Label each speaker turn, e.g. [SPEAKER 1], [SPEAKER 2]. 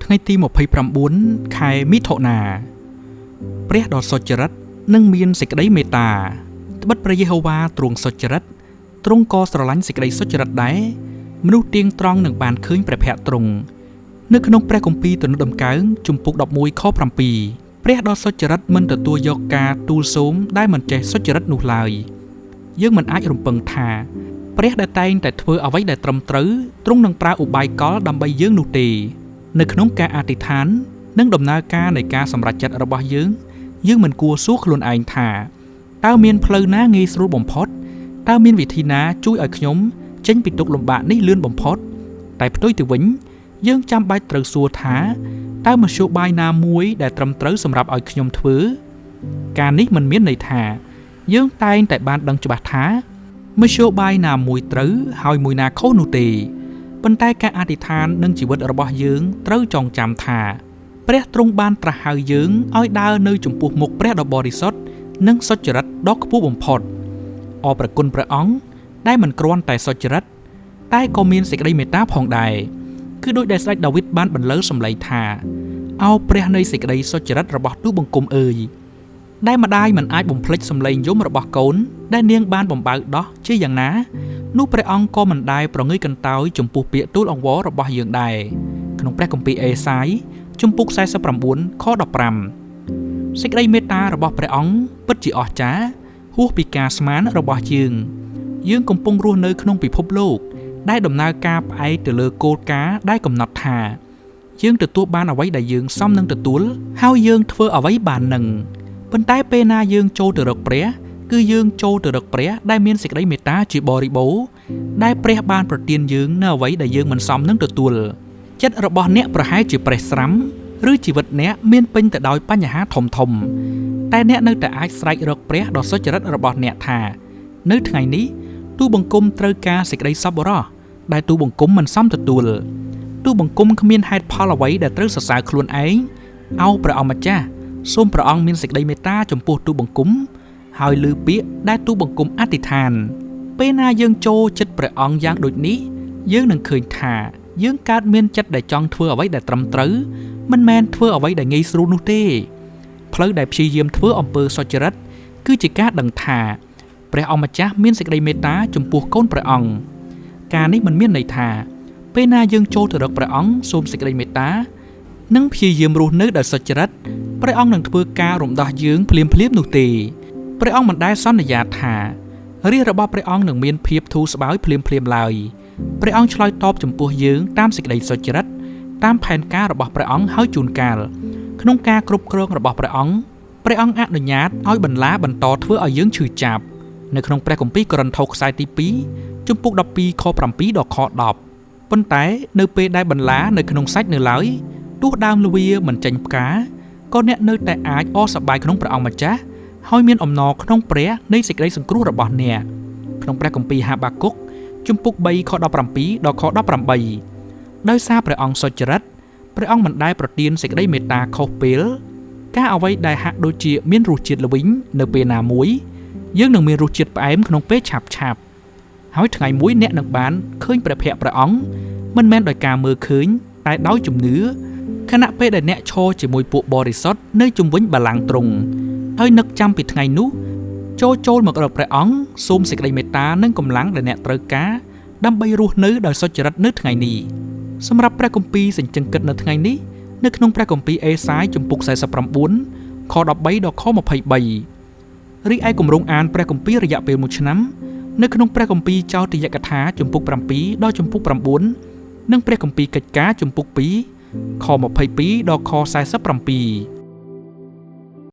[SPEAKER 1] ថ្ងៃទី29 ខែមិថុនាព្រះដ៏សុចរិតនឹងមានសេចក្តីមេត្តាត្បិតព្រះយេហូវ៉ាទ្រង់សុចរិតទ្រង់ក៏ស្រឡាញ់សេចក្តីសុចរិតដែរមនុស្សទៀងត្រង់នឹងបានឃើញព្រះភ័ក្ត្រទ្រង់នៅក្នុងព្រះគម្ពីរទំនុកដំកើងជំពូក11ខ7ព្រះដ៏សុចរិតមិនទទួលយកការទូលសូមដែលមិនចេះសុចរិតនោះឡើយយើងមិនអាចរំពឹងថាព្រះដែលតែងតែធ្វើអ្វីដែលត្រឹមត្រូវទ្រង់នឹងប្រើឧបាយកលដើម្បីយើងនោះទេនៅក្នុងការអធិដ្ឋាននិងដំណើរការនៃការសម្រេចចិត្តរបស់យើងមិនគួរសួរខ្លួនឯងថាតើមានផ្លូវណាងាយស្រួលបំផុតតើមានវិធីណាជួយឲ្យខ្ញុំចេញពីទុក្ខលំបាកនេះលឿនបំផុតតែផ្ទុយទៅវិញយើងចាំបាច់ត្រូវសួរថាតើមធ្យោបាយណាមួយដែលត្រឹមត្រូវសម្រាប់ឲ្យខ្ញុំធ្វើការនេះមិនមានន័យថាយើងតែងតែបានដឹងច្បាស់ថាមធ្យោបាយណាមួយត្រូវហើយមួយណាខុសនោះទេប៉ុន្តែការអធិដ្ឋាននឹងជីវិតរបស់យើងត្រូវចងចាំថាព្រះទ្រង់បានត្រាស់ហៅយើងឲ្យដើរនៅចំពោះមុខព្រះដ៏បរិសុទ្ធនិងសុចរិតដ៏ខ្ពស់បំផុតអរព្រគុណព្រះអង្គដែលមិនគ្រាន់តែសុចរិតតែក៏មានសេចក្តីមេត្តាផងដែរគឺដូចដែលស្ដេចដាវីតបានបន្លឺសម្លេងថាអោព្រះនៃសេចក្តីសុចរិតរបស់ទូបង្គំអើយដែលម្ដាយមិនអាចបំភ្លេចសម្លេងយំរបស់កូនដែលនាងបានបំបើកដោះជាយ៉ាងណានោះព្រះអង្គក៏មិនដែលប្រងើយកន្តើយចំពោះពាក្យទូលអង្វររបស់យើងដែរក្នុងព្រះគម្ពីរអេសាយជំពូក49ខ15សេចក្តីមេត្តារបស់ព្រះអង្គពិតជាអស្ចារ្យហួសពីការស្មានរបស់យើងកំពុងរស់នៅក្នុងពិភពលោកដែលដំណើរការផ្អែកទៅលើគោលការណ៍ដែលកំណត់ថាយើងទទួលបានអ្វីដែលយើងសមនឹងទទួលហើយយើងធ្វើអ្វីបាននឹងប៉ុន្តែពេលណាយើងចូលទៅរកព្រះគឺយើងចូលទៅរកព្រះដែលមានសេចក្តីមេត្តាជាបរិបូរណ៍ដែលព្រះបានប្រទានយើងនៅអ្វីដែលយើងមិនសមនឹងទទួលចិត្តរបស់អ្នកប្រហែលជាប្រេះស្រាំឬជីវិតអ្នកមានពេញទៅដោយបញ្ហាធំតែអ្នកនៅតែអាចស្រែករកព្រះដ៏សុចរិតរបស់អ្នកថានៅថ្ងៃនេះទូបង្គំត្រូវការសេចក្តីសប្បុរសដែលទូបង្គំមិនសមទទួលទូបង្គំគ្មានហេតុផលអ្វីដែលត្រូវសរសើរខ្លួនឯងអោព្រះអង្គម្ចាស់សូមព្រះអង្គមានសេចក្តីមេត្តាចំពោះទូបង្គំហើយឮពាក្យដែលទូបង្គំអធិដ្ឋានពេលណាយើងចូលចិត្តព្រះអង្គយ៉ាងដូចនេះយើងនឹងឃើញថាយើងកើតមានចិត្តដែលចង់ធ្វើអ្វីដែលត្រឹមត្រូវមិនមែនធ្វើអ្វីដែលងាយស្រួលនោះទេផ្លូវដែលព្យាយាមធ្វើអំពើសុចរិតគឺជាការដឹងថាព្រះអង្គម្ចាស់មានសេចក្តីមេត្តាចំពោះកូនព្រះអង្គការនេះមិនមានន័យថាពេលណាយើងចូលទៅរកព្រះអង្គសូមសេចក្តីមេត្តានិងព្យាយាមរស់នៅដោយសុចរិតព្រះអង្គនឹងធ្វើការរំដោះយើងភ្លាមនោះទេព្រះអង្គមិនដែលសន្យាថារាជរបស់ព្រះអង្គនឹងមានភាពធូរស្បើយភ្លាមឡើយព្រះអង្គឆ្លើយតបចំពោះយើងតាមសេចក្តីសុចរិតតាមផែនការរបស់ព្រះអង្គហើយជួនកាលក្នុងការគ្រប់គ្រងរបស់ព្រះអង្គអនុញ្ញាតឲ្យបន្លាបន្តធ្វើឲ្យយើងឈឺចាប់នៅក្នុងព្រះគម្ពីរកូរិនថូសខ្សែទី2ជំពូក12ខ7ដល់ខ10ប៉ុន្តែនៅពេលដែលបន្លានៅក្នុងសាច់នៅឡើយទោះដើមល្វាមិនចេញផ្កាក៏អ្នកនៅតែអាចអរសប្បាយក្នុងព្រះអង្គម្ចាស់ហើយមានអំណរក្នុងព្រះនៃសេចក្តីសង្គ្រោះរបស់អ្នកក្នុងព្រះគម្ពីរហាបាគុកជំពូក3ខ17ដល់ខ18ដោយសារព្រះអង្គសុចរិតព្រះអង្គមិនដែលប្រទានសេចក្តីមេត្តាខុសពេលការអ្វីដែលហាក់ដូចជាមានរសជាតិល្វីងនៅពេលណាមួយយើងនឹងមានរសជាតិផ្អែមក្នុងពេលឆាប់ហើយថ្ងៃមួយអ្នកនឹងបានឃើញព្រះភ័ក្ត្រព្រះអង្គមិនមែនដោយការមើលឃើញតែដោយជំនឿខណៈពេលដែលអ្នកឈរជាមួយពួកបរិសុទ្ធនៅជុំវិញបល្ល័ង្កទ្រង់ហើយនឹកចាំពីថ្ងៃនោះចូលមករកព្រះអង្គសូមសេចក្តីមេត្តានិងកម្លាំងដែលអ្នកត្រូវការដើម្បីរស់នៅដោយសុចរិតនៅថ្ងៃនេះសម្រាប់ព្រះគម្ពីរសេចក្តីគិតនៅថ្ងៃនេះនៅក្នុងព្រះគម្ពីរអេសាយជំពូក49ខ13ដល់ខ23រីឯគម្រោងអានព្រះគម្ពីររយៈពេល1ឆ្នាំនៅក្នុងព្រះគម្ពីរចោទយកថាជំពូក7ដល់ជំពូក9និងព្រះគម្ពីរកិច្ចការជំពូក2ខ22ដល់ខ47